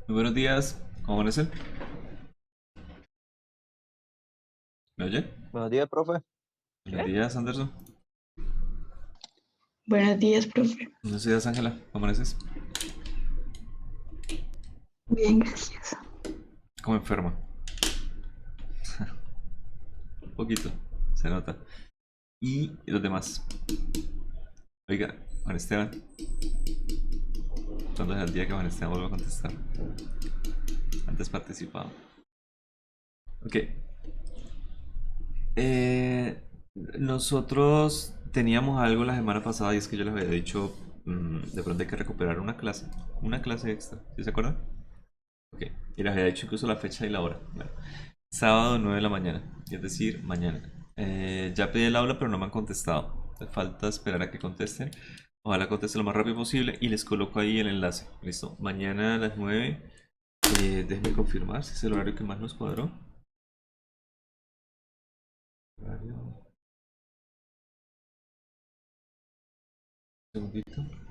Muy buenos días, ¿cómo amanecen? ¿Me oye? Buenos días, profe. Buenos días, Anderson. Buenos días, profe. Buenos días, Ángela, ¿cómo amaneces? Bien, gracias. ¿Cómo enferma? Un poquito, se nota. Y los demás. Oiga, Juan Esteban, ¿cuándo es el día que Juan Esteban vuelva a contestar? Antes participaba. Ok. Eh, Nosotros teníamos algo la semana pasada y es que yo les había dicho, de pronto hay que recuperar una clase extra, ¿sí se acuerdan? Ok, y les había dicho incluso la fecha y la hora. Bueno, sábado 9 de la mañana, es decir, mañana. Ya pedí el aula, pero no me han contestado. Me falta esperar a que contesten. Ojalá conteste lo más rápido posible y les coloco ahí el enlace. Listo. Mañana a las 9. Déjenme confirmar si es el horario que más nos cuadró. Horario. Un segundito.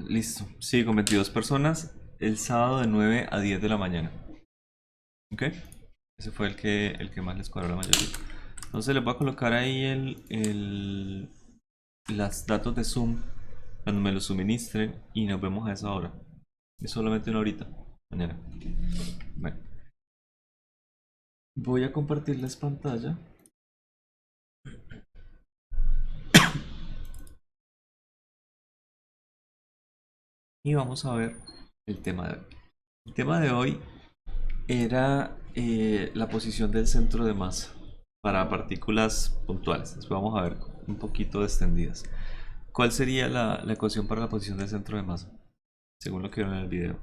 Listo. Sí, con 22 personas. El sábado de 9 a 10 de la mañana. ¿Ok? Ese fue el que más les cuadró a la mayoría. Entonces les voy a colocar ahí las datos de Zoom cuando me los suministren y nos vemos a esa hora. Es solamente una horita. Mañana. Bueno, voy a compartirles pantalla y vamos a ver el tema de hoy. El tema de hoy era la posición del centro de masa para partículas puntuales. Después vamos a ver un poquito extendidas. ¿Cuál sería la ecuación para la posición del centro de masa? Según lo que vieron en el video.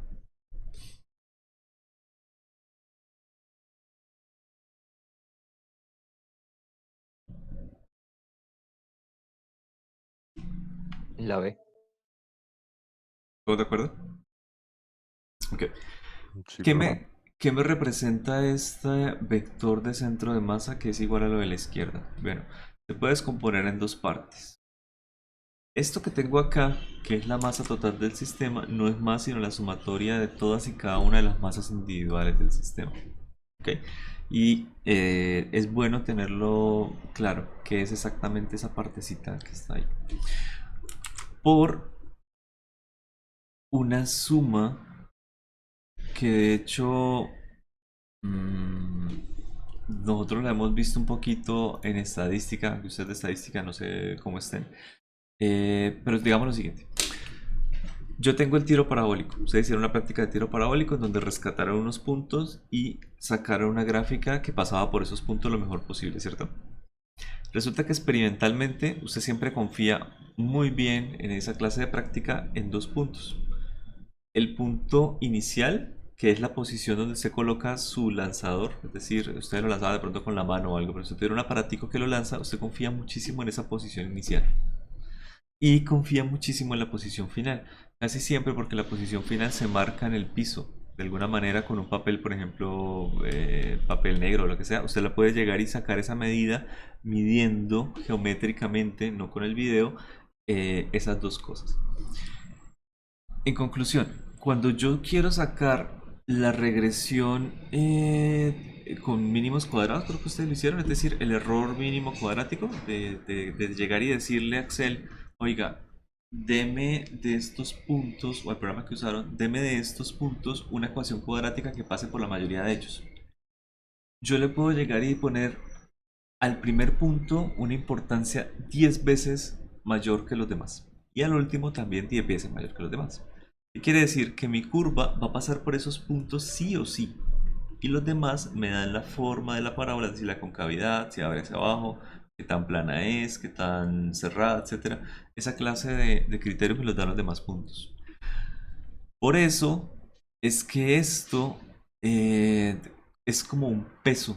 La B. ¿Todos de acuerdo? Ok. Sí, ¿Qué profe. me, qué me representa este vector de centro de masa que es igual a lo de la izquierda? Bueno, se puede descomponer en dos partes. Esto que tengo acá, que es la masa total del sistema, no es más sino la sumatoria de todas y cada una de las masas individuales del sistema. ¿Ok? Y es bueno tenerlo claro, que es exactamente esa partecita que está ahí. Por una suma que de hecho mm, nosotros la hemos visto un poquito en estadística, que ustedes de estadística no sé cómo estén, pero digamos lo siguiente. Yo tengo el tiro parabólico. Ustedes hicieron una práctica de tiro parabólico en donde rescataron unos puntos y sacaron una gráfica que pasaba por esos puntos lo mejor posible, ¿cierto? Resulta que experimentalmente usted siempre confía muy bien en esa clase de práctica en dos puntos. El punto inicial, que es la posición donde se coloca su lanzador, es decir, usted lo lanzaba de pronto con la mano o algo, pero si usted tiene un aparatico que lo lanza, usted confía muchísimo en esa posición inicial y confía muchísimo en la posición final. Casi siempre porque la posición final se marca en el piso. De alguna manera con un papel, por ejemplo, papel negro o lo que sea, usted la puede llegar y sacar esa medida midiendo geométricamente, no con el video, esas dos cosas. En conclusión, cuando yo quiero sacar la regresión con mínimos cuadrados, creo que ustedes lo hicieron, es decir, el error mínimo cuadrático de llegar y decirle a Excel, oiga, deme de estos puntos, o el programa que usaron, deme de estos puntos una ecuación cuadrática que pase por la mayoría de ellos. Yo le puedo llegar y poner al primer punto una importancia 10 veces mayor que los demás. Y al último también 10 veces mayor que los demás. ¿Qué quiere decir? Que mi curva va a pasar por esos puntos sí o sí. Y los demás me dan la forma de la parábola, es decir, la concavidad, si abre hacia abajo, qué tan plana es, qué tan cerrada, etcétera. Esa clase de criterios me los dan los demás puntos. Por eso es que esto es como un peso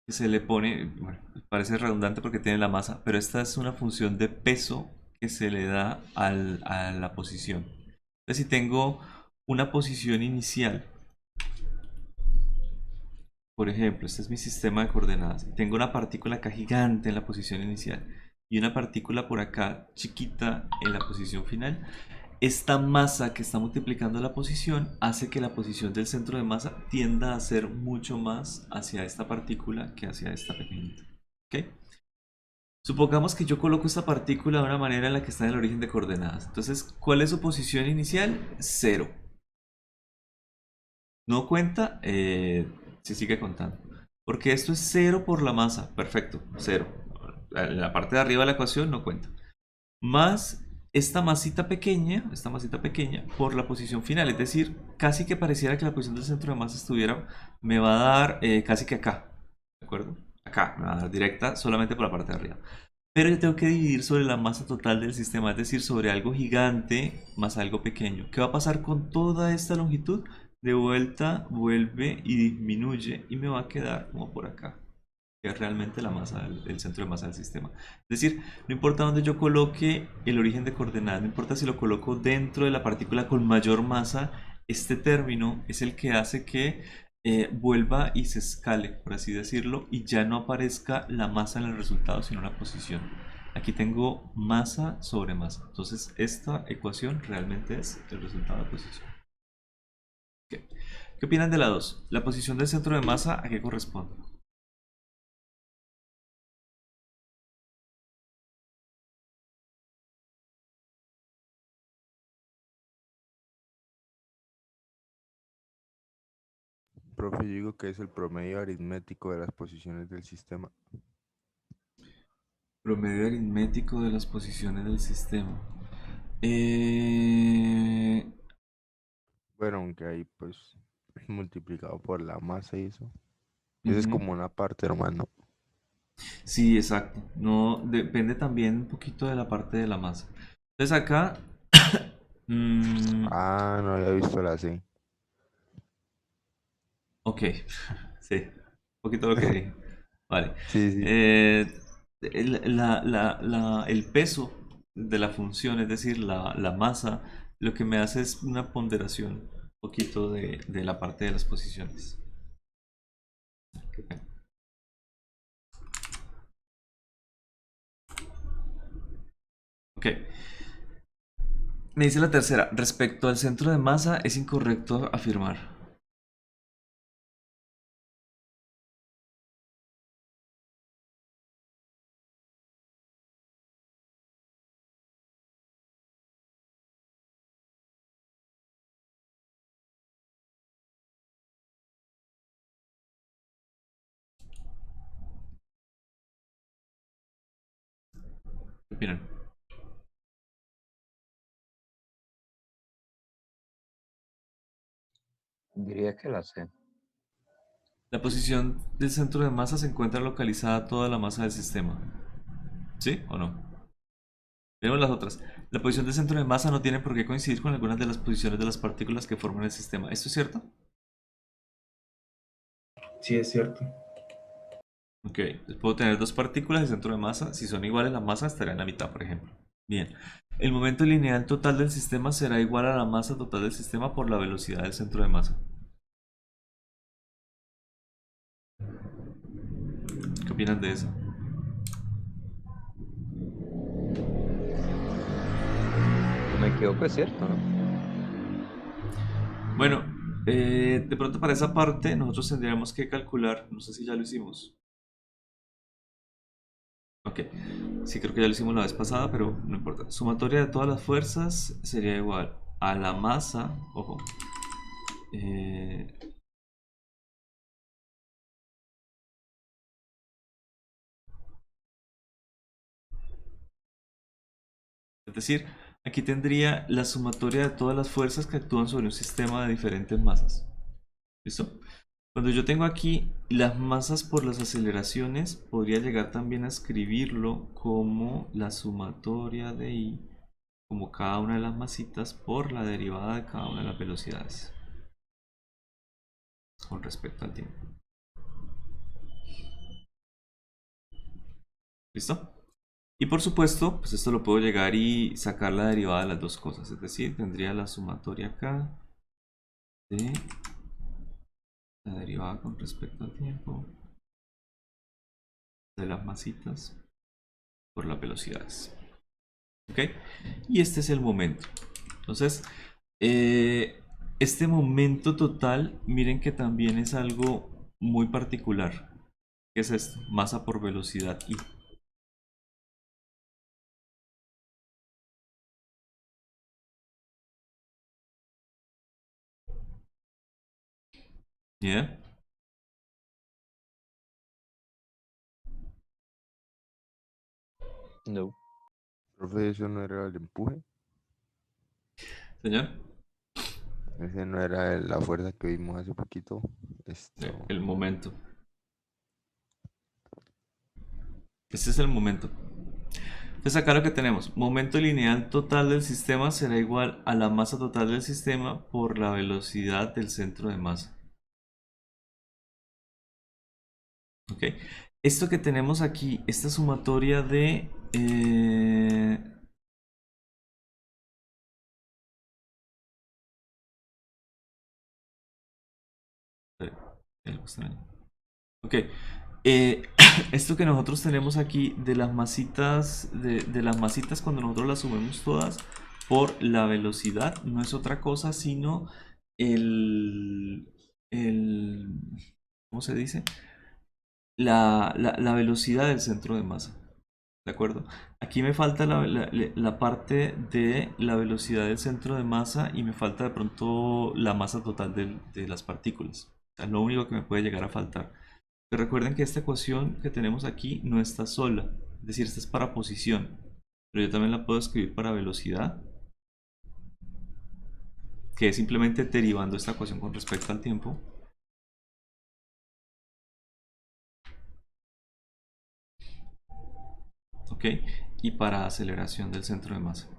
que se le pone, bueno, parece redundante porque tiene la masa, pero esta es una función de peso que se le da a la posición. Entonces, si tengo una posición inicial, por ejemplo, este es mi sistema de coordenadas, tengo una partícula acá gigante en la posición inicial y una partícula por acá chiquita en la posición final. Esta masa que está multiplicando la posición hace que la posición del centro de masa tienda a ser mucho más hacia esta partícula que hacia esta pequeñita. ¿Ok? Supongamos que yo coloco esta partícula de una manera en la que está en el origen de coordenadas. Entonces, ¿cuál es su posición inicial? 0. No cuenta, se sigue contando. Porque esto es 0 por la masa. Perfecto, 0. En la parte de arriba de la ecuación no cuenta. Más esta masita pequeña por la posición final, es decir, casi que pareciera que la posición del centro de masa estuviera, me va a dar casi que acá, ¿de acuerdo? Acá, me va a dar directa solamente por la parte de arriba. Pero yo tengo que dividir sobre la masa total del sistema, es decir, sobre algo gigante más algo pequeño. ¿Qué va a pasar con toda esta longitud? De vuelta, vuelve y disminuye y me va a quedar como por acá, que es realmente la masa, el centro de masa del sistema. Es decir, no importa dónde yo coloque el origen de coordenadas, no importa si lo coloco dentro de la partícula con mayor masa, este término es el que hace que vuelva y se escale, por así decirlo, y ya no aparezca la masa en el resultado, sino la posición. Aquí tengo masa sobre masa. Entonces, esta ecuación realmente es el resultado de posición. ¿Qué, ¿Qué opinan de la 2? La posición del centro de masa, ¿a qué corresponde? Profe, yo digo que es el promedio aritmético de las posiciones del sistema. Promedio aritmético de las posiciones del sistema. Eh, Bueno, aunque ahí pues multiplicado por la masa y eso. Eso es ujú. como una parte normal, ¿no? Sí, exacto. No, depende también un poquito de la parte de la masa. Entonces acá, mm, Ah, no había visto la C. ok, sí, un poquito lo que dije. Vale. Sí, sí. Eh, el peso de la función, es decir, la masa, lo que me hace es una ponderación un poquito de la parte de las posiciones. Qué pena. Ok. Me dice la tercera, respecto al centro de masa es incorrecto afirmar. ¿Qué opinan? Diría que la sé. La posición del centro de masa se encuentra localizada toda la masa del sistema. ¿Sí o no? Tenemos las otras. La posición del centro de masa no tiene por qué coincidir con algunas de las posiciones de las partículas que forman el sistema. ¿Esto es cierto? Sí, es cierto. Ok, pues puedo tener dos partículas de centro de masa. Si son iguales, la masa estaría en la mitad, por ejemplo. Bien. El momento lineal total del sistema será igual a la masa total del sistema por la velocidad del centro de masa. ¿Qué opinan de eso? No me equivoco, es cierto, ¿no? Bueno, de pronto para esa parte nosotros tendríamos que calcular, no sé si ya lo hicimos. Ok, sí creo que ya lo hicimos la vez pasada, pero no importa. Sumatoria de todas las fuerzas sería igual a la masa, ojo, eh, es decir, aquí tendría la sumatoria de todas las fuerzas que actúan sobre un sistema de diferentes masas. ¿Listo? Cuando yo tengo aquí las masas por las aceleraciones, podría llegar también a escribirlo como la sumatoria de I, como cada una de las masitas por la derivada de cada una de las velocidades con respecto al tiempo. ¿Listo? Y por supuesto, pues esto lo puedo llegar y sacar la derivada de las dos cosas. Es decir, tendría la sumatoria acá de la derivada con respecto al tiempo de las masitas por las velocidades. ¿Ok? Y este es el momento. Entonces, este momento total, miren que también es algo muy particular. ¿Qué es esto? Masa por velocidad I. ¿Yeah? No. Profe, eso no era el empuje. ¿Señor? Ese no era la fuerza que vimos hace poquito. El momento. Este es el momento. Entonces acá lo que tenemos, momento lineal total del sistema será igual a la masa total del sistema por la velocidad del centro de masa. ¿Ok? Esto que tenemos aquí, esta sumatoria de... algo extraño. Ok. Esto que nosotros tenemos aquí de las masitas, de las masitas cuando nosotros las sumemos todas por la velocidad, no es otra cosa sino el, el ¿cómo se dice? La velocidad del centro de masa. ¿De acuerdo? Aquí me falta la parte de la velocidad del centro de masa y me falta de pronto la masa total de las partículas. O sea, es lo único que me puede llegar a faltar. Pero recuerden que esta ecuación que tenemos aquí no está sola. Es decir, esta es para posición. Pero yo también la puedo escribir para velocidad, que es simplemente derivando esta ecuación con respecto al tiempo. ¿Ok? Y para aceleración del centro de masa.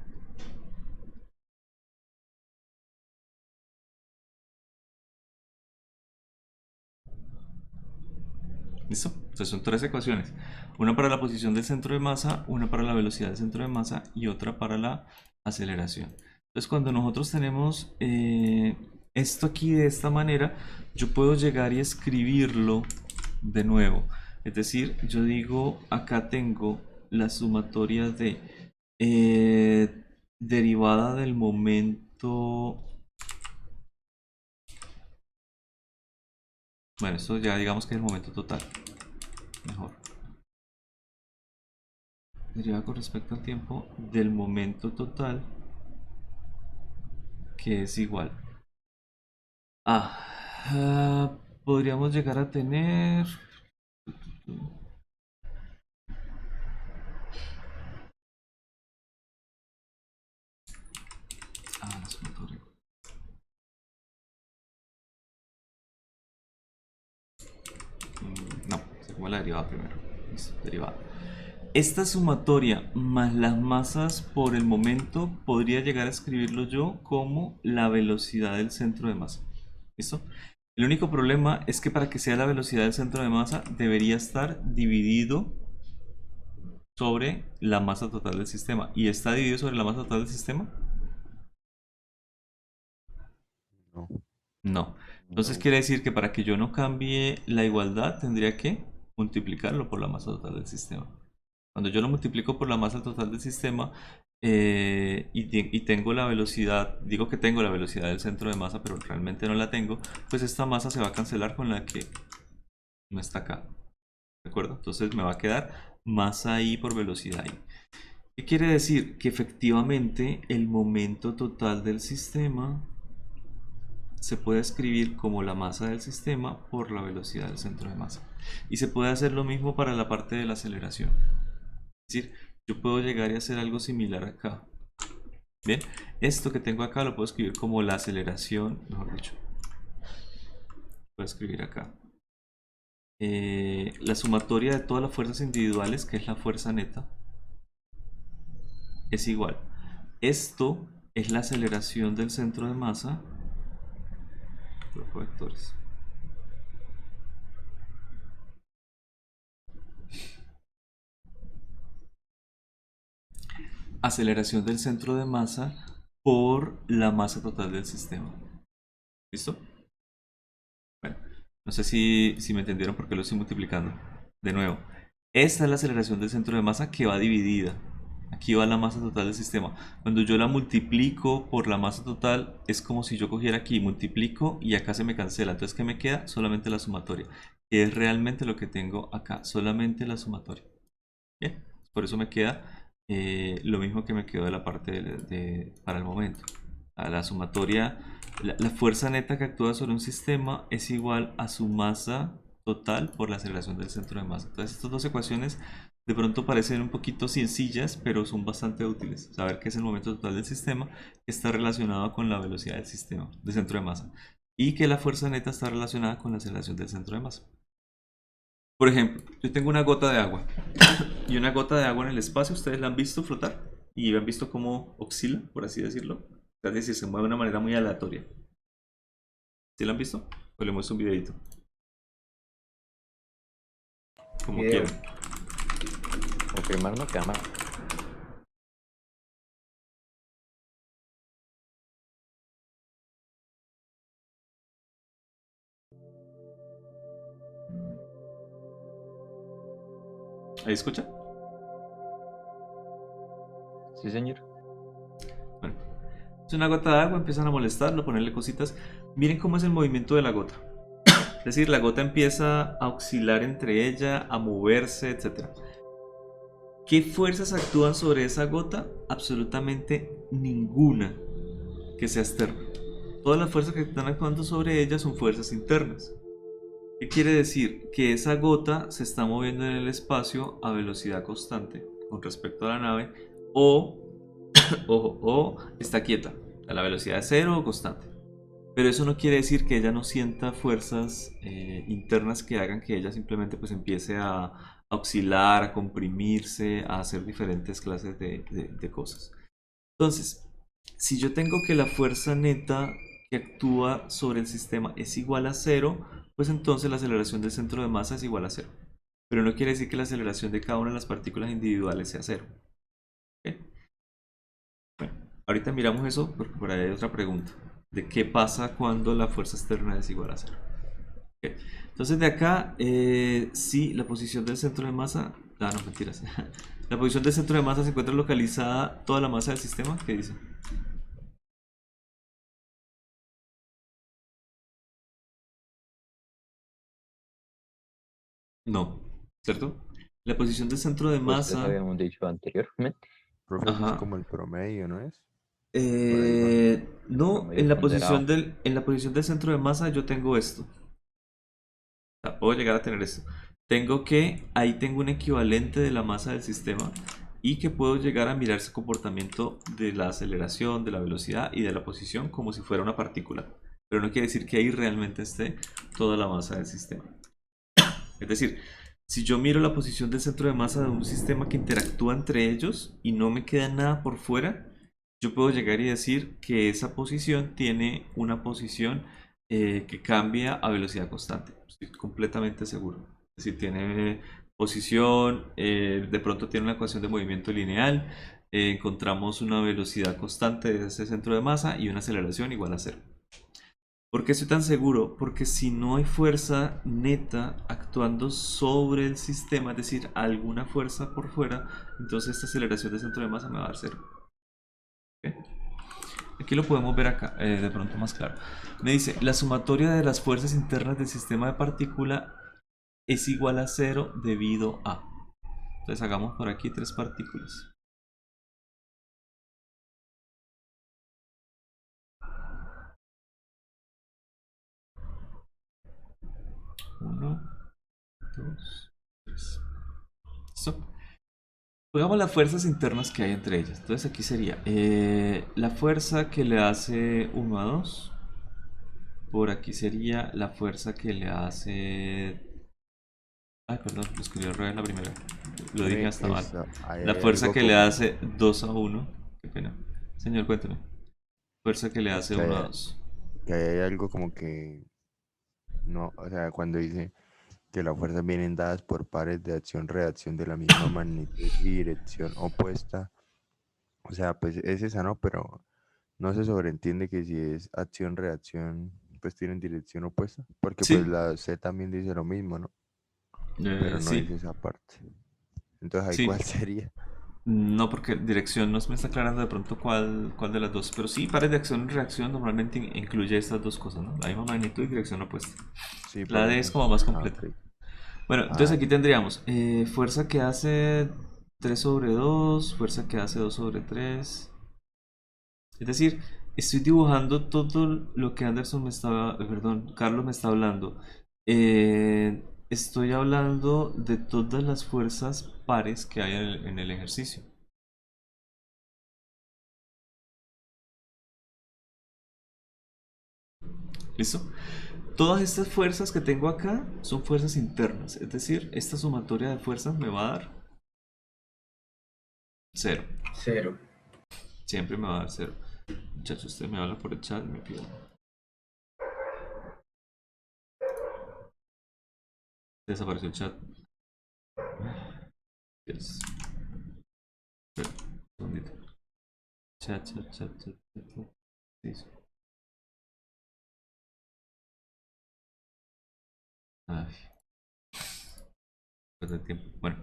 ¿Listo? Entonces son tres ecuaciones. Una para la posición del centro de masa, una para la velocidad del centro de masa y otra para la aceleración. Entonces cuando nosotros tenemos esto aquí de esta manera, yo puedo llegar y escribirlo de nuevo. Es decir, yo digo, acá tengo la sumatoria de derivada del momento... Bueno, esto ya digamos que es el momento total. Mejor. Derivada con respecto al tiempo del momento total, que es igual a... podríamos llegar a tener... la sumatoria. No, se come la derivada primero. Listo, derivada. Esta sumatoria más las masas por el momento podría llegar a escribirlo yo como la velocidad del centro de masa. ¿Listo? El único problema es que para que sea la velocidad del centro de masa debería estar dividido sobre la masa total del sistema. ¿Y está dividido sobre la masa total del sistema? No. No. Entonces No. quiere decir que para que yo no cambie la igualdad tendría que multiplicarlo por la masa total del sistema. Cuando yo lo multiplico por la masa total del sistema y tengo la velocidad, digo que tengo la velocidad del centro de masa, pero realmente no la tengo, pues esta masa se va a cancelar con la que no está acá. ¿De acuerdo? Entonces me va a quedar masa I por velocidad I. ¿Qué quiere decir? Que efectivamente el momento total del sistema se puede escribir como la masa del sistema por la velocidad del centro de masa. Y se puede hacer lo mismo para la parte de la aceleración. Es decir, yo puedo llegar y hacer algo similar acá. Bien, esto que tengo acá lo puedo escribir como la aceleración, mejor dicho. Puedo escribir acá. La sumatoria de todas las fuerzas individuales, que es la fuerza neta, es igual. Esto es la aceleración del centro de masa. Coloco vectores. aceleración del centro de masa por la masa total del sistema. ¿Listo? Bueno, no sé si me entendieron por qué lo estoy multiplicando. De nuevo, esta es la aceleración del centro de masa que va dividida. Aquí va la masa total del sistema. Cuando yo la multiplico por la masa total, es como si yo cogiera aquí, multiplico y acá se me cancela. Entonces, ¿qué me queda? Solamente la sumatoria. Que es realmente lo que tengo acá, solamente la sumatoria. Bien, por eso me queda lo mismo que me quedó de la parte para el momento. A la sumatoria, la fuerza neta que actúa sobre un sistema es igual a su masa total por la aceleración del centro de masa. Entonces, estas dos ecuaciones de pronto parecen un poquito sencillas, pero son bastante útiles. Saber qué es el momento total del sistema, que está relacionado con la velocidad del sistema, del centro de masa, y que la fuerza neta está relacionada con la aceleración del centro de masa. Por ejemplo, yo tengo una gota de agua y una gota de agua en el espacio, ustedes la han visto flotar y han visto cómo oscila, por así decirlo. Es decir, se mueve de una manera muy aleatoria. ¿Sí la han visto? Pues le muestro un videito. Como Video. quieran. Confirmar no queda mal. ¿Ahí escucha? Sí, señor. Bueno, es una gota de agua, empiezan a molestarlo, a ponerle cositas. Miren cómo es el movimiento de la gota. Es decir, la gota empieza a oscilar entre ella, a moverse, etc. ¿Qué fuerzas actúan sobre esa gota? Absolutamente ninguna que sea externa. Todas las fuerzas que están actuando sobre ella son fuerzas internas. ¿Qué quiere decir? Que esa gota se está moviendo en el espacio a velocidad constante con respecto a la nave o, o está quieta a la velocidad de cero o constante. Pero eso no quiere decir que ella no sienta fuerzas internas que hagan que ella simplemente pues empiece a oscilar, a comprimirse, a hacer diferentes clases de cosas. Entonces, si yo tengo que la fuerza neta que actúa sobre el sistema es igual a cero, pues entonces la aceleración del centro de masa es igual a cero. Pero no quiere decir que la aceleración de cada una de las partículas individuales sea cero. ¿Ok? Bueno, ahorita miramos eso porque por ahí hay otra pregunta de qué pasa cuando la fuerza externa es igual a cero. Ok, entonces de acá, sí, la posición del centro de masa, no, mentiras. La posición del centro de masa se encuentra localizada toda la masa del sistema. ¿Qué dice? No, ¿cierto? La posición del centro de Pues eso masa, habíamos dicho anteriormente. Profe, eso es ajá. como el promedio, ¿no es? Por ahí va. No, Promedio ponderado. en la posición del centro de masa yo tengo esto. O sea, puedo llegar a tener esto. Ahí tengo un equivalente de la masa del sistema y que puedo llegar a mirar ese comportamiento de la aceleración, de la velocidad y de la posición como si fuera una partícula. Pero no quiere decir que ahí realmente esté toda la masa del sistema. Es decir, si yo miro la posición del centro de masa de un sistema que interactúa entre ellos y no me queda nada por fuera, yo puedo llegar y decir que esa posición tiene una posición que cambia a velocidad constante. Estoy completamente seguro. Es decir, tiene posición, de pronto tiene una ecuación de movimiento lineal, encontramos una velocidad constante de ese centro de masa y una aceleración igual a cero. ¿Por qué estoy tan seguro? Porque si no hay fuerza neta actuando sobre el sistema, es decir, alguna fuerza por fuera, entonces esta aceleración de centro de masa me va a dar cero. ¿Ok? Aquí lo podemos ver acá, de pronto más claro. Me dice, la sumatoria de las fuerzas internas del sistema de partícula es igual a cero debido a. Entonces hagamos por aquí tres partículas. Uno, dos, tres. ¿Listo? Pongamos las fuerzas internas que hay entre ellas. Entonces aquí sería la fuerza que le hace 1 a 2. Por aquí sería la fuerza que le hace... Ay, perdón, lo escribí al revés la primera. Lo dije hasta mal. Ahí La hay fuerza algo que le como hace 2 a 1. Qué pena. Señor, cuénteme. Fuerza que le pues, hace 1 a 2. que ahí hay algo como que no, o sea, cuando dice que las fuerzas vienen dadas por pares de acción-reacción de la misma magnitud y dirección opuesta, O sea, pues es esa, ¿no? Pero no se sobreentiende que si es acción-reacción, pues tienen dirección opuesta. Porque pues Sí, la C también dice lo mismo, ¿no? Pero no sí, dice esa parte. Entonces, ¿ahí cuál sí. sería? No, porque dirección no me está aclarando de pronto cuál de las dos. Pero sí, pares de acción y reacción normalmente incluye estas dos cosas, ¿no? La misma magnitud y dirección opuesta. Sí, La por D es eso. como más Ah, completa. ok. Bueno, entonces Ah, aquí tendríamos fuerza que hace 3 sobre 2, fuerza que hace 2 sobre 3. Es decir, estoy dibujando todo lo que Anderson me estaba, perdón, Carlos me está hablando. Estoy hablando de todas las fuerzas pares que hay en el ejercicio. ¿Listo? Todas estas fuerzas que tengo acá son fuerzas internas. Es decir, esta sumatoria de fuerzas me va a dar cero. Cero. Siempre me va a dar cero. Muchachos, usted me habla por el chat y me pide. Desapareció el chat. Yes. Espera, un segundito. Chat. Listo. Ay, perder tiempo. Bueno.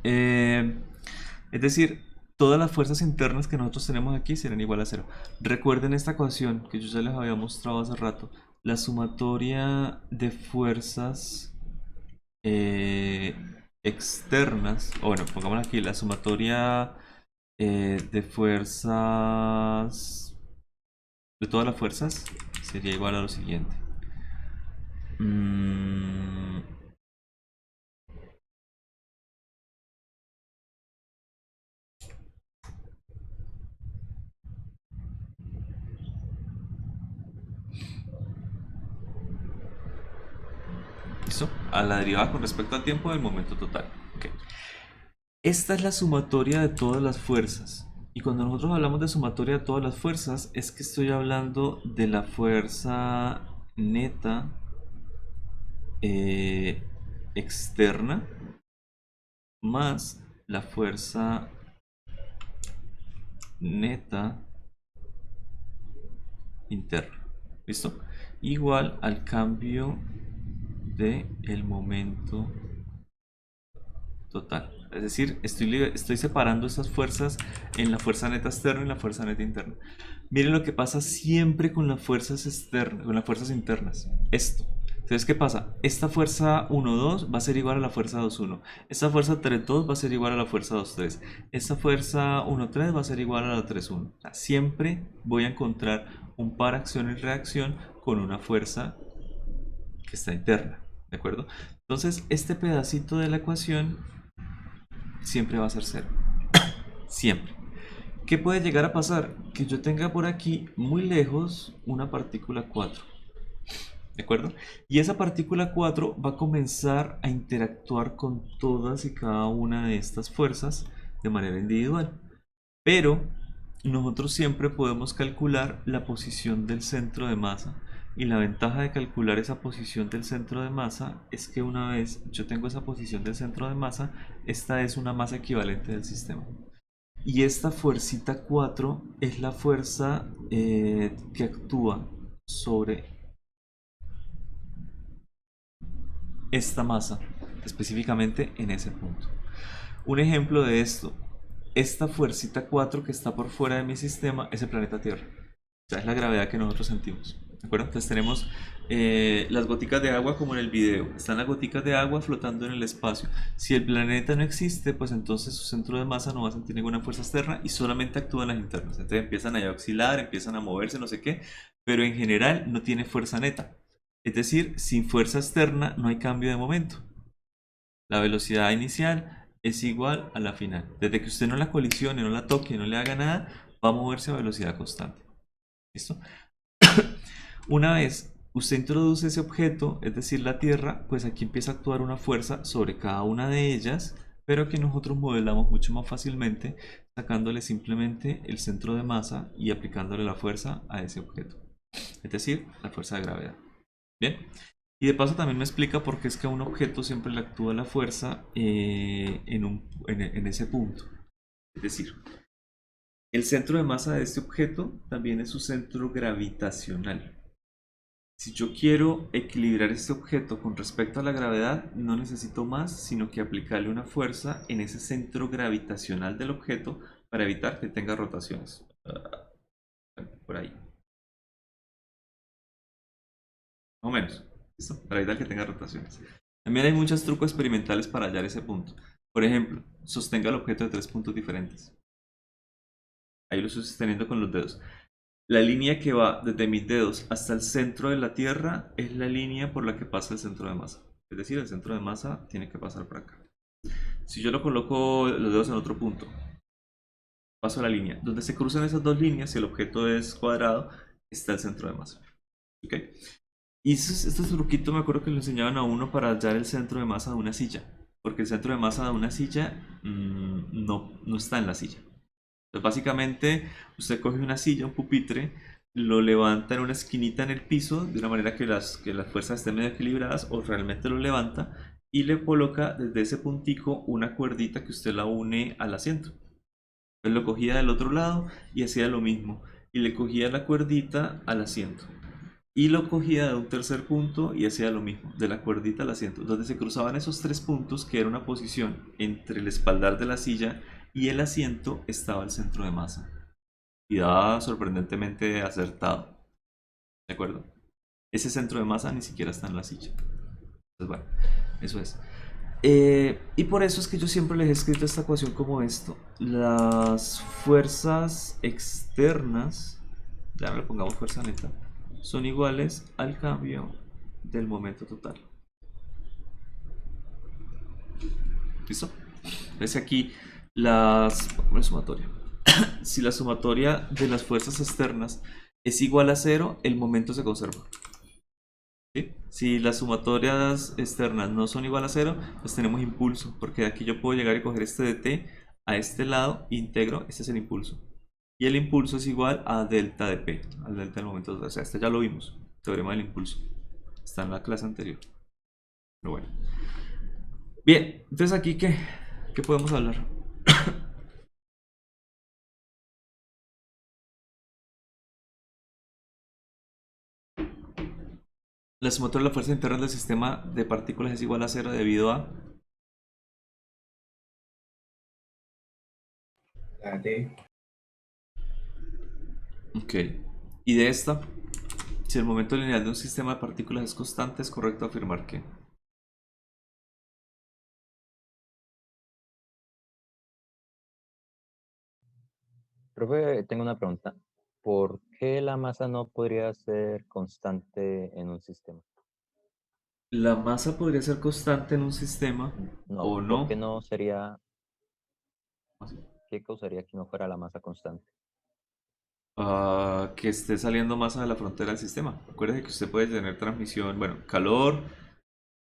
Eh, es decir, todas las fuerzas internas que nosotros tenemos aquí serán igual a cero. Recuerden esta ecuación que yo ya les había mostrado hace rato. La sumatoria de fuerzas eh, externas, o bueno, pongamos aquí la sumatoria de fuerzas, de todas las fuerzas, sería igual a lo siguiente. Mm, ¿Listo? A la derivada con respecto al tiempo del momento total. Ok. Esta es la sumatoria de todas las fuerzas. Y cuando nosotros hablamos de sumatoria de todas las fuerzas, es que estoy hablando de la fuerza neta eh, externa más la fuerza neta interna. ¿Listo? Igual al cambio de el momento total. Es decir, estoy separando estas fuerzas en la fuerza neta externa y la fuerza neta interna. Miren lo que pasa siempre con las fuerzas externas, con las fuerzas internas. Esto. Entonces, ¿qué pasa? Esta fuerza 1-2 va a ser igual a la fuerza 2-1. Esta fuerza 3-2 va a ser igual a la fuerza 2-3. Esta fuerza 1-3 va a ser igual a la 3-1. O sea, siempre voy a encontrar un par acción y reacción con una fuerza que está interna. ¿De acuerdo? Entonces, este pedacito de la ecuación siempre va a ser cero. Siempre. ¿Qué puede llegar a pasar? Que yo tenga por aquí muy lejos una partícula 4. ¿De acuerdo? Y esa partícula 4 va a comenzar a interactuar con todas y cada una de estas fuerzas de manera individual. Pero nosotros siempre podemos calcular la posición del centro de masa. Y la ventaja de calcular esa posición del centro de masa es que una vez yo tengo esa posición del centro de masa, esta es una masa equivalente del sistema. Y esta fuercita 4 es la fuerza que actúa sobre esta masa, específicamente en ese punto. Un ejemplo de esto, esta fuercita 4 que está por fuera de mi sistema es el planeta Tierra. O sea, es la gravedad que nosotros sentimos. ¿De acuerdo? Entonces tenemos las goticas de agua como en el video. Están las goticas de agua flotando en el espacio. Si el planeta no existe, pues entonces su centro de masa no va a sentir ninguna fuerza externa y solamente actúan las internas. Entonces empiezan a oscilar, empiezan a moverse, no sé qué, pero en general no tiene fuerza neta. Es decir, sin fuerza externa no hay cambio de momento. La velocidad inicial es igual a la final. Desde que usted no la colisione, no la toque, no le haga nada, va a moverse a velocidad constante. ¿Listo? Una vez usted introduce ese objeto, es decir, la Tierra, pues aquí empieza a actuar una fuerza sobre cada una de ellas, pero que nosotros modelamos mucho más fácilmente, sacándole simplemente el centro de masa y aplicándole la fuerza a ese objeto. Es decir, la fuerza de gravedad. Bien. Y de paso también me explica por qué es que a un objeto siempre le actúa la fuerza en ese punto. Es decir, el centro de masa de este objeto también es su centro gravitacional. Si yo quiero equilibrar este objeto con respecto a la gravedad, no necesito más sino que aplicarle una fuerza en ese centro gravitacional del objeto para evitar que tenga rotaciones. Por ahí. Más o menos. ¿Listo? Para evitar que tenga rotaciones. También hay muchos trucos experimentales para hallar ese punto. Por ejemplo, sostenga el objeto de 3 puntos diferentes. Ahí lo estoy sosteniendo con los dedos. La línea que va desde mis dedos hasta el centro de la Tierra es la línea por la que pasa el centro de masa. Es decir, el centro de masa tiene que pasar por acá. Si yo lo coloco los dedos en otro punto, paso la línea. Donde se cruzan esas dos líneas, si el objeto es cuadrado, está el centro de masa. ¿Ok? Y este truquito me acuerdo que lo enseñaban a uno para hallar el centro de masa de una silla. Porque el centro de masa de una silla no está en la silla. Entonces, básicamente, usted coge una silla, un pupitre, lo levanta en una esquinita en el piso, de una manera que las fuerzas estén medio equilibradas, o realmente lo levanta, y le coloca desde ese puntico una cuerdita que usted la une al asiento. Entonces lo cogía del otro lado y hacía lo mismo, y le cogía la cuerdita al asiento. Y lo cogía de un tercer punto y hacía lo mismo, de la cuerdita al asiento, donde se cruzaban esos 3 puntos, que era una posición entre el espaldar de la silla y el asiento, estaba el centro de masa. Y daba sorprendentemente acertado. ¿De acuerdo? Ese centro de masa ni siquiera está en la silla. Entonces, bueno, eso es. Y por eso es que yo siempre les he escrito esta ecuación como esto. Las fuerzas externas, ya no le pongamos fuerza neta, son iguales al cambio del momento total. ¿Listo? Entonces aquí la sumatoria. Si la sumatoria de las fuerzas externas es igual a 0, el momento se conserva. ¿Sí? Si las sumatorias externas no son igual a 0, pues tenemos impulso, porque de aquí yo puedo llegar y coger este de t a este lado, integro, este es el impulso. Y el impulso es igual a delta de p, al delta del momento. O sea, este ya lo vimos, teorema del impulso. Está en la clase anterior. Pero bueno. Bien, entonces aquí, ¿qué podemos hablar? La sumatoria de la fuerza interna del sistema de partículas es igual a 0 debido a... La D. Ok. Y de esta, si el momento lineal de un sistema de partículas es constante, es correcto afirmar que... Profe, tengo una pregunta. ¿Por qué la masa no podría ser constante en un sistema? La masa podría ser constante en un sistema No, o ¿por no. qué no sería? ¿Qué causaría que no fuera la masa constante? Que esté saliendo masa de la frontera del sistema. Acuérdese que usted puede tener transmisión, bueno, calor,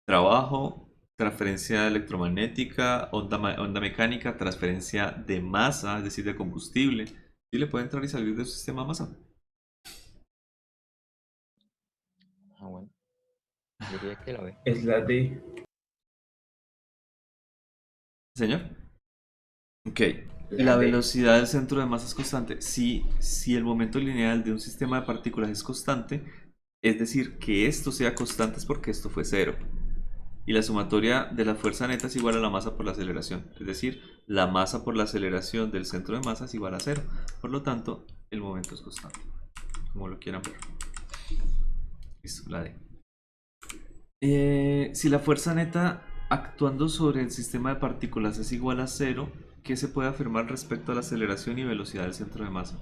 trabajo, transferencia electromagnética, onda mecánica, transferencia de masa, es decir, de combustible. Y le puede entrar y salir de su sistema masa. Ah, bueno. Yo diría que la B. Es la D. Señor. Ok. La La D. velocidad del centro de masa es constante. Si el momento lineal de un sistema de partículas es constante, es decir, que esto sea constante es porque esto fue cero. Y la sumatoria de la fuerza neta es igual a la masa por la aceleración. Es decir, la masa por la aceleración del centro de masa es igual a cero. Por lo tanto, el momento es constante. Como lo quieran ver. Listo, la D. Si la fuerza neta actuando sobre el sistema de partículas es igual a cero, ¿qué se puede afirmar respecto a la aceleración y velocidad del centro de masa?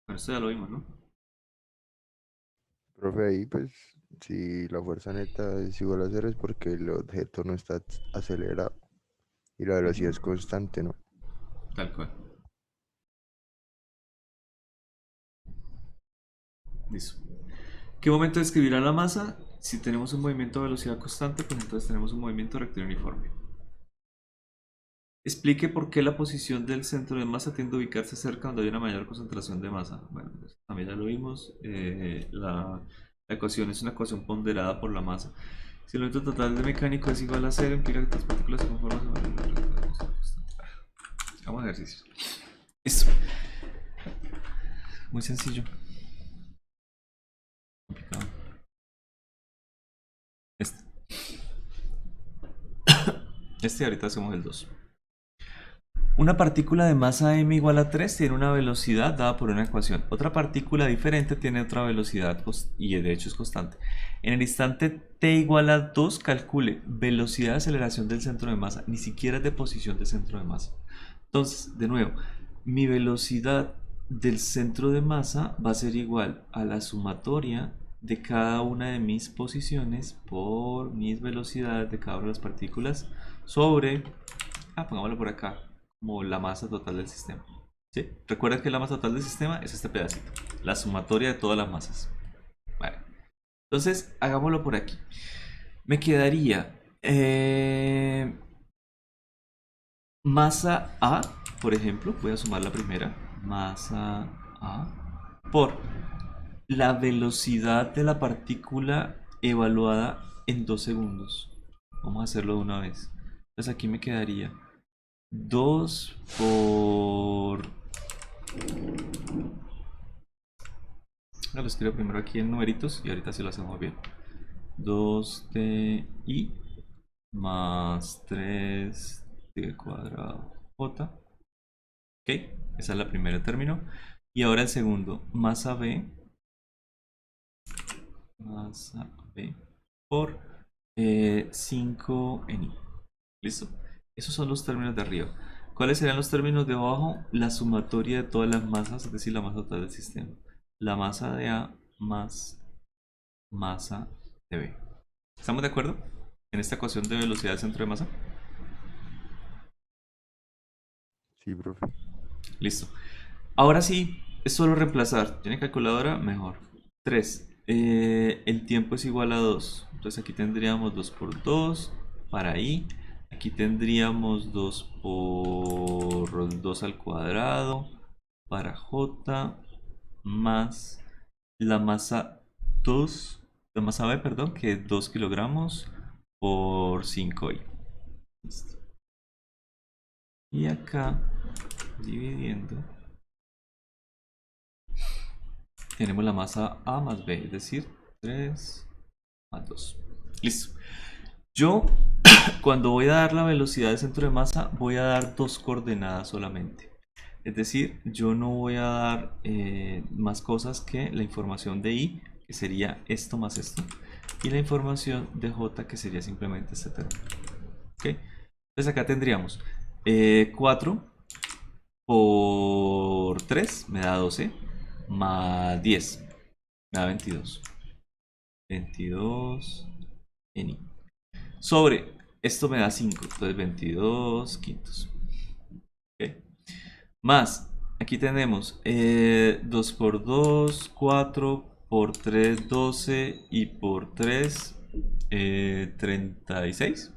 Bueno, esto ya lo vimos, ¿no? Profe, ahí pues si la fuerza neta es igual a 0 es porque el objeto no está acelerado y la velocidad es constante, ¿no? Tal cual. Listo. ¿Qué momento describirá la masa? Si tenemos un movimiento de velocidad constante, pues entonces tenemos un movimiento rectilíneo uniforme. Explique por qué la posición del centro de masa tiende a ubicarse cerca donde hay una mayor concentración de masa. Bueno, pues, también ya lo vimos. La ecuación es una ecuación ponderada por la masa. Si el momento total de mecánico es igual a 0, implica que las partículas se conforman sobre la velocidad constante. Hagamos ejercicios. Listo. Muy sencillo. Complicado. Este ahorita hacemos el 2. Una partícula de masa m igual a 3 tiene una velocidad dada por una ecuación. Otra partícula diferente tiene otra velocidad y de hecho es constante. En el instante t igual a 2 calcule velocidad de aceleración del centro de masa. Ni siquiera es de posición de centro de masa. Entonces, de nuevo, mi velocidad del centro de masa va a ser igual a la sumatoria de cada una de mis posiciones por mis velocidades de cada una de las partículas sobre, pongámoslo por acá, como la masa total del sistema. ¿Sí? Recuerda que la masa total del sistema es este pedacito, la sumatoria de todas las masas. Vale. Entonces, hagámoslo por aquí. Me quedaría masa A, por ejemplo, voy a sumar la primera, masa A, por la velocidad de la partícula evaluada en 2 segundos. Vamos a hacerlo de una vez. Entonces aquí me quedaría 2 por... Lo escribo primero aquí en numeritos y ahorita sí lo hacemos bien. 2ti más 3t cuadrado j. Ok, esa es la primera término. Y ahora el segundo, masa b por 5 en i. ¿Listo? Esos son los términos de arriba. ¿Cuáles serían los términos de abajo? La sumatoria de todas las masas, es decir, la masa total del sistema. La masa de A más masa de B. ¿Estamos de acuerdo en esta ecuación de velocidad del centro de masa? Sí, profe. Listo. Ahora sí, es solo reemplazar. ¿Tiene calculadora? Mejor. 3. El tiempo es igual a 2. Entonces aquí tendríamos 2 por 2 para i. Aquí tendríamos 2 por 2 al cuadrado para j más la masa 2, la masa b, perdón, que es 2 kilogramos por 5i. Listo. Y acá, dividiendo, tenemos la masa A más B, es decir, 3 más 2. Listo. Yo, cuando voy a dar la velocidad del centro de masa, voy a dar 2 coordenadas solamente. Es decir, yo no voy a dar más cosas que la información de I, que sería esto más esto, y la información de J, que sería simplemente este término. ¿Ok? Entonces acá tendríamos 4 por 3 me da 12, más 10 me da 22. 22 en I. Sobre, esto me da 5, entonces 22 quintos. ¿Ok? Más, aquí tenemos 2 por 2, 4 por 3, 12 y por 3, 36.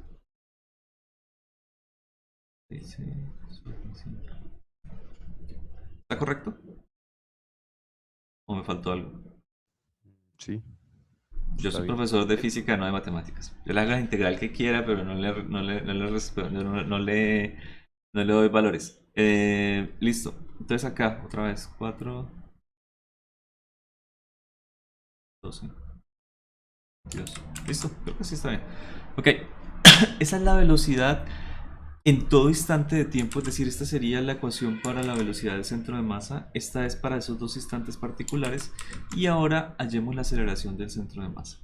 ¿Está correcto? ¿O me faltó algo? Sí. Yo Está soy bien. profesor de física, no de matemáticas. Yo le hago la integral que quiera, pero no le doy valores. Listo. Entonces acá, otra vez, 4, 12, 22. Listo, creo que sí está bien. Ok, esa es la velocidad en todo instante de tiempo, es decir, esta sería la ecuación para la velocidad del centro de masa. Esta es para esos dos instantes particulares. Y ahora hallemos la aceleración del centro de masa.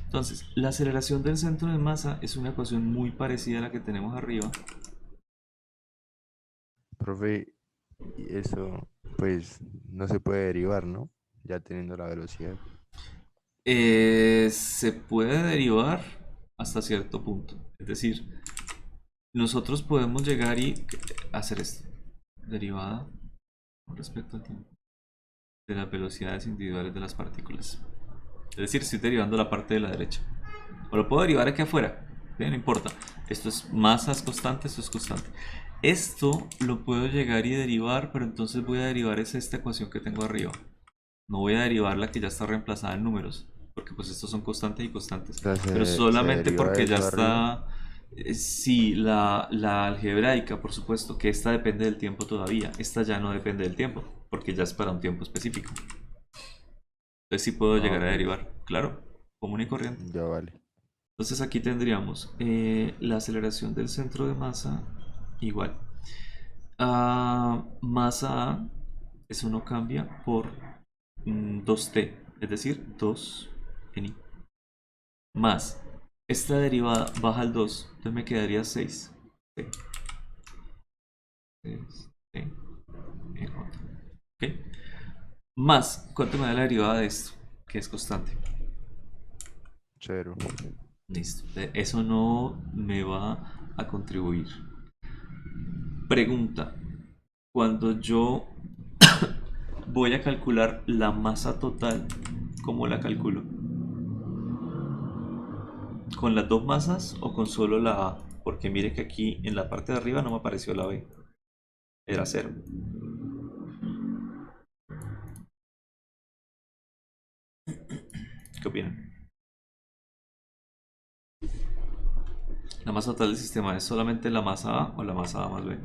Entonces, la aceleración del centro de masa es una ecuación muy parecida a la que tenemos arriba. Profe, y eso pues no se puede derivar, ¿no? Ya teniendo la velocidad. Se puede derivar hasta cierto punto. Es decir, nosotros podemos llegar y hacer esto. Derivada con respecto al tiempo de las velocidades individuales de las partículas. Es decir, estoy derivando la parte de la derecha. O lo puedo derivar aquí afuera. ¿Sí? No importa. Esto es masas constante, esto es constante. Esto lo puedo llegar y derivar, pero entonces voy a derivar esta ecuación que tengo arriba. No voy a derivar la que ya está reemplazada en números, porque pues estos son constantes y constantes. O sea, Pero se solamente deriva porque ya eso arriba. está... Sí, la algebraica, por supuesto, que esta depende del tiempo todavía. Esta ya no depende del tiempo, porque ya es para un tiempo específico. Entonces sí puedo Ah, llegar a ok, derivar, claro, común y corriente. ya vale. Entonces aquí tendríamos la aceleración del centro de masa igual a masa A, eso no cambia, por 2t, es decir, 2 i más esta derivada baja al 2, entonces me quedaría 6 t, 6t en otro. ¿Ok? Más, ¿cuánto me da la derivada de esto? Que es constante. Cero. Listo. Eso no me va a contribuir. Pregunta. Cuando yo voy a calcular la masa total, ¿cómo la calculo? ¿Con las dos masas o con solo la A? Porque mire que aquí en la parte de arriba no me apareció la B. Era cero. ¿Qué opinan? ¿La masa total del sistema es solamente la masa A o la masa A más B?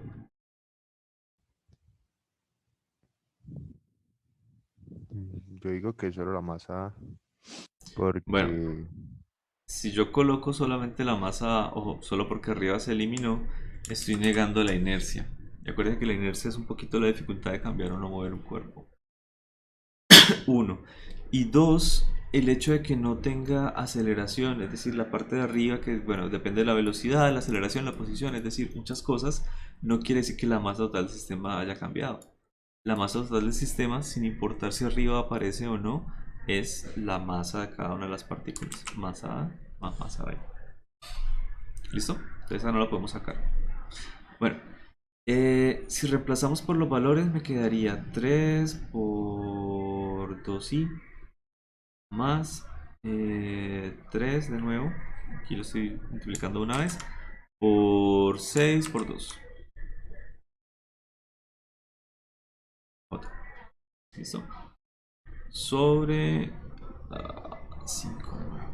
Yo digo que solo la masa, Bueno, porque si yo coloco solamente la masa A, ojo, solo porque arriba se eliminó, estoy negando la inercia. Y acuérdense que la inercia es un poquito la dificultad de cambiar o no mover un cuerpo. Uno. Y dos, el hecho de que no tenga aceleración, es decir, la parte de arriba, que bueno, depende de la velocidad, la aceleración, la posición, es decir, muchas cosas, no quiere decir que la masa total del sistema haya cambiado. La masa total del sistema, sin importar si arriba aparece o no, es la masa de cada una de las partículas. Masa A más masa B. ¿Listo? Entonces esa no la podemos sacar. Bueno, si reemplazamos por los valores, me quedaría 3 por 2i más 3 de nuevo. Aquí lo estoy multiplicando una vez. Por 6 por 2. Otra. ¿Listo? Sobre 5 de nuevo.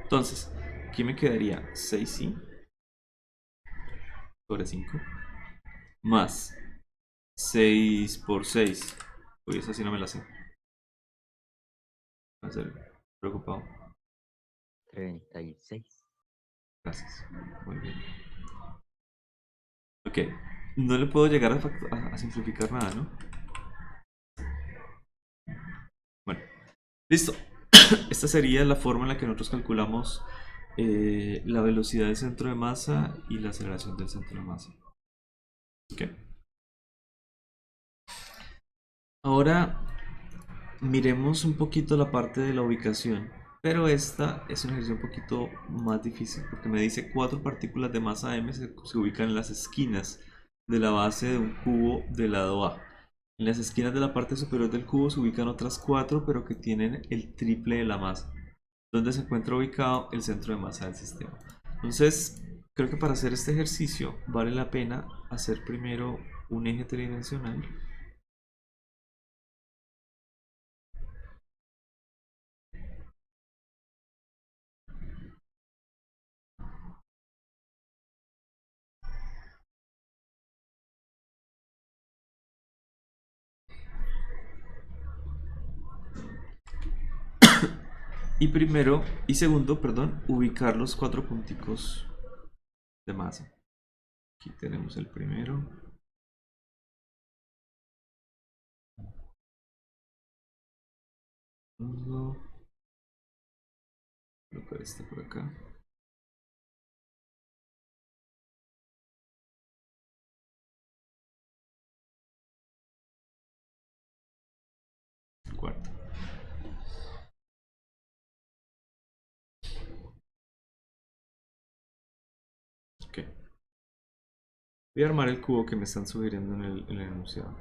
Entonces, aquí me quedaría 6i sobre 5 más 6 por 6. Uy, esa sí no me la sé. A ser preocupado. 36. Gracias. Muy bien. Ok. No le puedo llegar a simplificar nada, ¿no? Bueno. Listo. Esta sería la forma en la que nosotros calculamos la velocidad del centro de masa y la aceleración del centro de masa. Ok. Ahora miremos un poquito la parte de la ubicación. Pero esta es un ejercicio un poquito más difícil porque me dice cuatro partículas de masa m se ubican en las esquinas de la base de un cubo del lado A. En las esquinas de la parte superior del cubo se ubican otras cuatro, pero que tienen el triple de la masa, donde se encuentra ubicado el centro de masa del sistema. Entonces, creo que para hacer este ejercicio vale la pena hacer primero un eje tridimensional. Y segundo, perdón, ubicar los cuatro punticos de masa. Aquí tenemos el primero. Segundo. Colocar este por acá. El cuarto. Ok. Voy a armar el cubo que me están sugiriendo en el enunciado.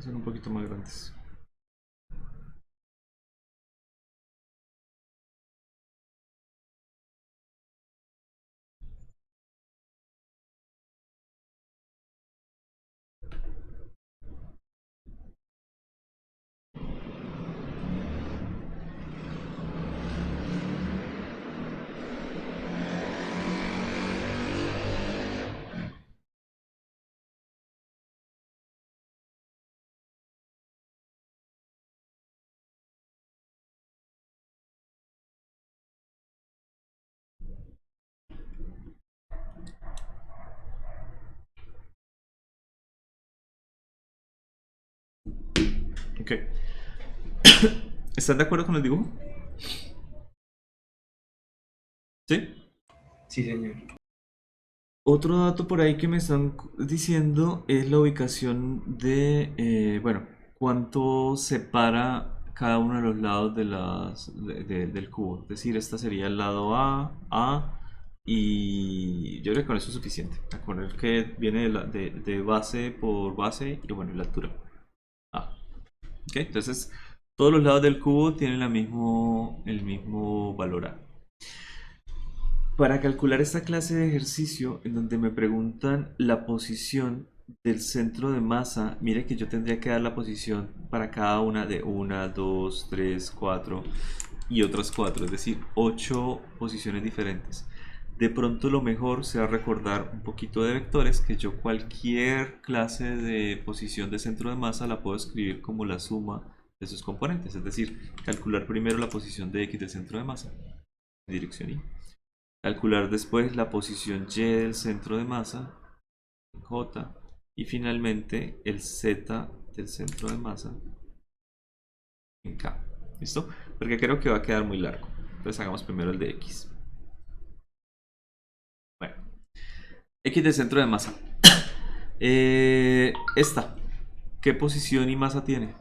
Son un poquito más grandes. Ok. ¿Están de acuerdo con el dibujo? ¿Sí? Sí, señor. Otro dato por ahí que me están diciendo es la ubicación de, bueno, cuánto separa cada uno de los lados de del cubo. Es decir, esta sería el lado A, y yo creo que con eso es suficiente. Con el que viene de base por base y bueno, y la altura. A. Ok, entonces todos los lados del cubo tienen el mismo valor A. Para calcular esta clase de ejercicio en donde me preguntan la posición del centro de masa, mire que yo tendría que dar la posición para cada una de 1, 2, 3, 4 y otras 4, es decir, 8 posiciones diferentes. De pronto lo mejor sea recordar un poquito de vectores, que yo cualquier clase de posición de centro de masa la puedo escribir como la suma de sus componentes, es decir, calcular primero la posición de X del centro de masa, en dirección Y. Calcular después la posición Y del centro de masa, J, y finalmente el Z del centro de masa en K. ¿Listo? Porque creo que va a quedar muy largo. Entonces hagamos primero el de X. Bueno, X del centro de masa. Esta, ¿qué posición y masa tiene?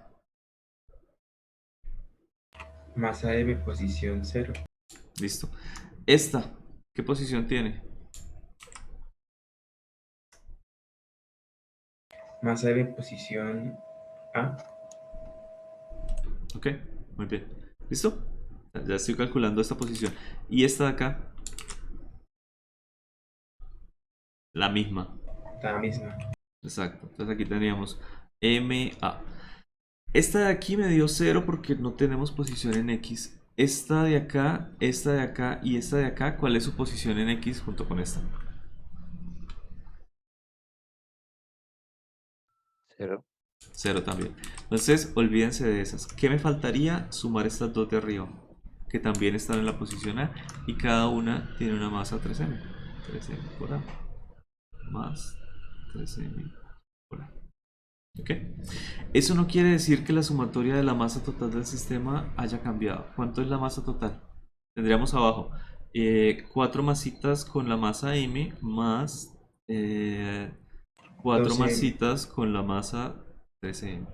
Masa M, posición 0. Listo. Esta, ¿qué posición tiene? Masa M, posición A. Ok, muy bien. ¿Listo? Ya estoy calculando esta posición. Y esta de acá, la misma. La misma. Exacto. Entonces aquí teníamos MA. Esta de aquí me dio 0 porque no tenemos posición en X. Esta de acá y esta de acá, ¿cuál es su posición en X junto con esta? 0. 0 también. Entonces, olvídense de esas. ¿Qué me faltaría? Sumar estas dos de arriba, que también están en la posición A, y cada una tiene una masa 3M. 3M por A. Más 3M por A. ¿Ok? Eso no quiere decir que la sumatoria de la masa total del sistema haya cambiado. ¿Cuánto es la masa total? Tendríamos abajo 4 masitas con la masa M más 4 12M. masitas con la masa 13M.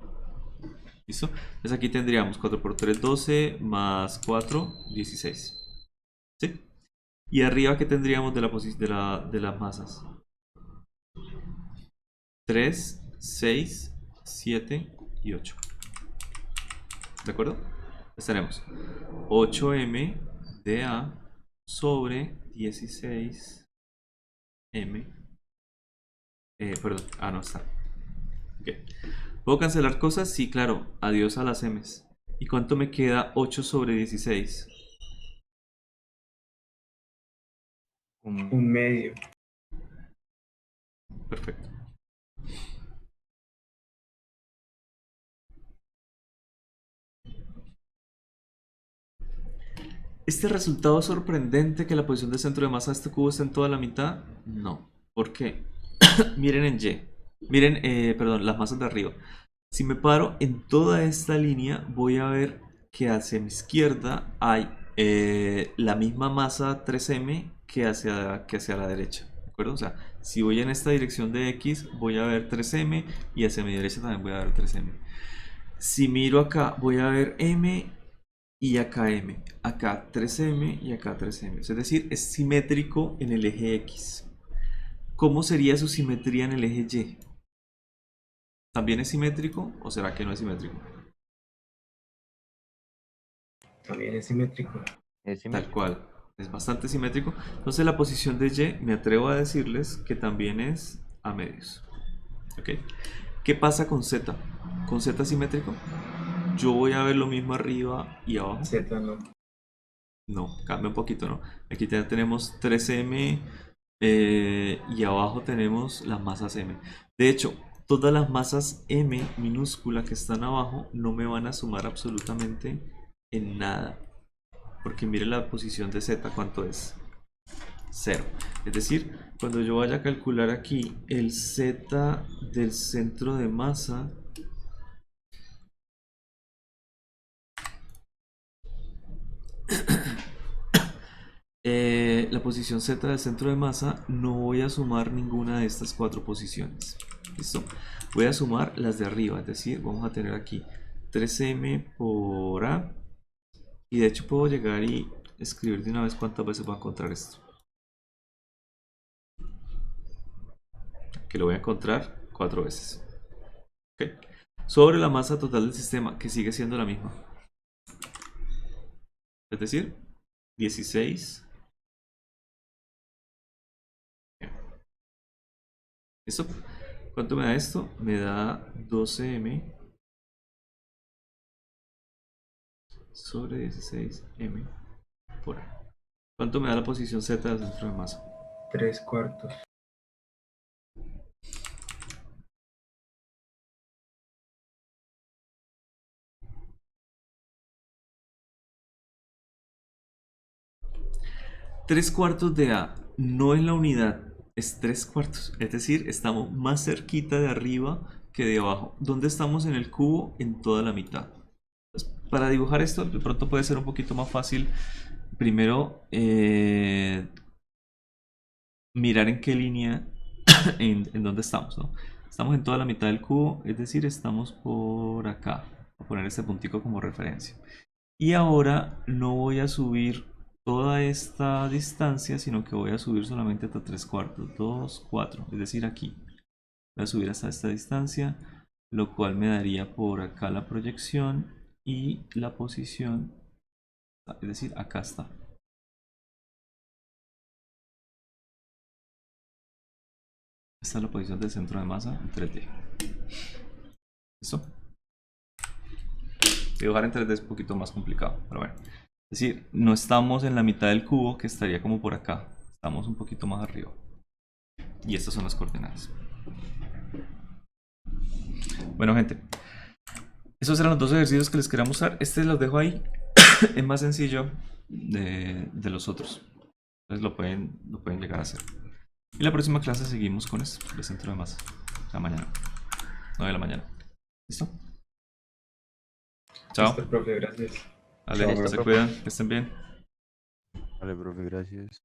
¿Listo? Entonces aquí tendríamos 4 por 3, 12 más 4, 16. ¿Sí? Y arriba, ¿qué tendríamos de las masas? 3, 6, 7 y 8. ¿De acuerdo? Estaremos 8M de A sobre 16M. Perdón, no está. Ok. ¿Puedo cancelar cosas? Sí, claro. Adiós a las M's. ¿Y cuánto me queda 8 sobre 16? Un medio. Perfecto. ¿Este resultado es sorprendente que la posición de centro de masa de este cubo esté en toda la mitad? No. ¿Por qué? Miren en Y. Miren, perdón, las masas de arriba. Si me paro en toda esta línea, voy a ver que hacia mi izquierda hay la misma masa 3M que hacia la derecha. ¿De acuerdo? O sea, si voy en esta dirección de X, voy a ver 3M y hacia mi derecha también voy a ver 3M. Si miro acá, voy a ver M y acá M. Acá 3M y acá 3M. Es decir, es simétrico en el eje X. ¿Cómo sería su simetría en el eje Y? ¿También es simétrico o será que no es simétrico? También es simétrico. Es Tal simétrico. cual, es bastante simétrico. Entonces la posición de Y me atrevo a decirles que también es a medios. ¿Ok? ¿Qué pasa con Z? ¿Con Z simétrico? Yo voy a ver lo mismo arriba y abajo. Z no. No, cambia un poquito, ¿no? Aquí ya tenemos 3M y abajo tenemos las masas M. De hecho, todas las masas M minúscula que están abajo no me van a sumar absolutamente en nada. Porque mire la posición de Z, ¿cuánto es? 0. Es decir, cuando yo vaya a calcular aquí el Z del centro de masa, la posición Z del centro de masa, no voy a sumar ninguna de estas 4 posiciones. ¿Listo? Voy a sumar las de arriba, es decir, vamos a tener aquí 3M por A. Y de hecho puedo llegar y escribir de una vez cuántas veces voy a encontrar esto. Que lo voy a encontrar 4 veces. ¿Ok? Sobre la masa total del sistema, que sigue siendo la misma. Es decir, 16. ¿Listo? ¿Cuánto me da esto? Me da 12M sobre 16M por A. ¿Cuánto me da la posición Z del centro de masa? 3/4. Tres cuartos de A no es la unidad, es 3/4. Es decir, estamos más cerquita de arriba que de abajo. ¿Dónde estamos en el cubo? En toda la mitad. Entonces, para dibujar esto, de pronto puede ser un poquito más fácil. Primero, mirar en qué línea, en dónde estamos, ¿no? Estamos en toda la mitad del cubo, es decir, estamos por acá. Voy a poner este puntico como referencia. Y ahora no voy a subir toda esta distancia, sino que voy a subir solamente hasta 3/4, 2, 4, es decir, aquí. Voy a subir hasta esta distancia, lo cual me daría por acá la proyección y la posición, es decir, acá está. Esta es la posición del centro de masa en 3D. ¿Listo? Dibujar en 3D es un poquito más complicado, pero bueno. Es decir, no estamos en la mitad del cubo, que estaría como por acá. Estamos un poquito más arriba. Y estas son las coordenadas. Bueno, gente. Esos eran los dos ejercicios que les quería mostrar. Este los dejo ahí. Es más sencillo de los otros. Entonces lo pueden llegar a hacer. Y la próxima clase seguimos con esto, de centro de masa. La mañana. 9 de la mañana. ¿Listo? Chao. Listo, profe, gracias. Dale, Chao, se profe. cuidan, que estén bien. Vale, profe, gracias.